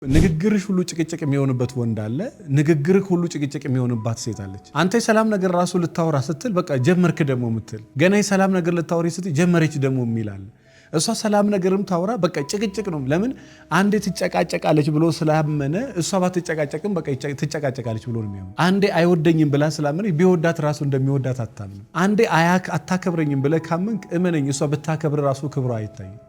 ንግግርሽ ሁሉ ጭቅጭቅ የሚሆንበት ወንድ አለ። ንግግርህ ሁሉ ጭቅጭቅ የሚሆንባት ሴት አለች። አንተ የሰላም ነገር ራሱ ልታወራ ስትል በቃ ጀመርክ ደግሞ ምትል ገና የሰላም ነገር ልታወሪ ስትል ጀመረች ደግሞ የሚላል። እሷ ሰላም ነገርም ታወራ በቃ ጭቅጭቅ ነው። ለምን አንዴ ትጨቃጨቃለች ብሎ ስላመነ እሷ ባትጨቃጨቅም በቃ ትጨቃጨቃለች ብሎ ነው የሚያምነው። አንዴ አይወደኝም ብላ ስላመነች ቢወዳት ራሱ እንደሚወዳት አታምንም። አንዴ አታከብረኝም ብለህ ካመንክ እመነኝ እሷ ብታከብር ራሱ ክብሯ አይታይም።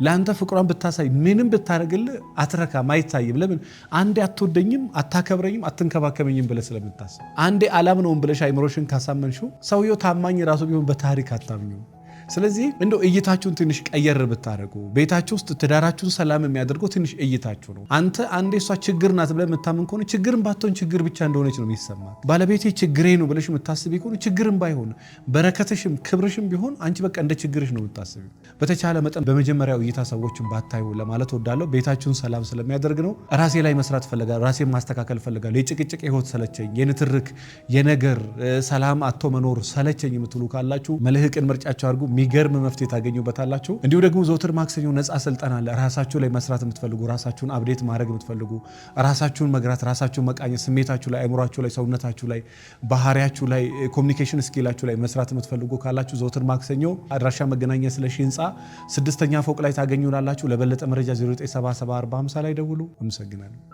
ለአንተ ፍቅሯን ብታሳይ ምንም ብታረግልህ አትረካም፣ አይታይም። ለምን አንዴ አትወደኝም፣ አታከብረኝም፣ አትንከባከበኝም ብለህ ስለምታስብ። አንዴ አላምነውም ብለሽ አይምሮሽን ካሳመንሽው ሰውየው ታማኝ ራሱ ቢሆን በታሪክ አታምኚው። ስለዚህ እንደው እይታችሁን ትንሽ ቀየር ብታረጉ ቤታችሁ ውስጥ ትዳራችሁን ሰላም የሚያደርገው ትንሽ እይታችሁ ነው። አንተ አንዴ እሷ ችግር ናት ብለህ የምታምን ከሆነ ችግርን ባትሆን ችግር ብቻ እንደሆነች ነው የሚሰማት። ባለቤቴ ችግሬ ነው ብለሽ የምታስቢ ከሆነ ችግርን ባይሆን በረከትሽም ክብርሽም ቢሆን አንቺ በቃ እንደ ችግርሽ ነው የምታስቢ። በተቻለ መጠን በመጀመሪያው እይታ ሰዎችን ባታዩ ለማለት ወዳለሁ። ቤታችሁን ሰላም ስለሚያደርግ ነው። ራሴ ላይ መስራት ፈልጋለሁ፣ ራሴን ማስተካከል ፈልጋለሁ፣ የጭቅጭቅ ህይወት ሰለቸኝ፣ የንትርክ የነገር ሰላም አጥቶ መኖር ሰለቸኝ የምትሉ ካላችሁ መልህቅን ምርጫችሁ አድርጉ። የሚገርም መፍትሄ ታገኙበታላችሁ። እንዲሁ ደግሞ ዘወትር ማክሰኞ ነፃ ስልጠና አለ። ራሳችሁ ላይ መስራት የምትፈልጉ፣ ራሳችሁን አፕዴት ማድረግ የምትፈልጉ፣ ራሳችሁን መግራት፣ ራሳችሁን መቃኘት፣ ስሜታችሁ ላይ፣ አእምሯችሁ ላይ፣ ሰውነታችሁ ላይ፣ ባህሪያችሁ ላይ፣ ኮሚኒኬሽን ስኪላችሁ ላይ መስራት የምትፈልጉ ካላችሁ ዘወትር ማክሰኞ አድራሻ መገናኛ ስለሺ ህንፃ 6ኛ ፎቅ ላይ ታገኙናላችሁ። ለበለጠ መረጃ 09774050 ላይ ደውሉ። አመሰግናለሁ።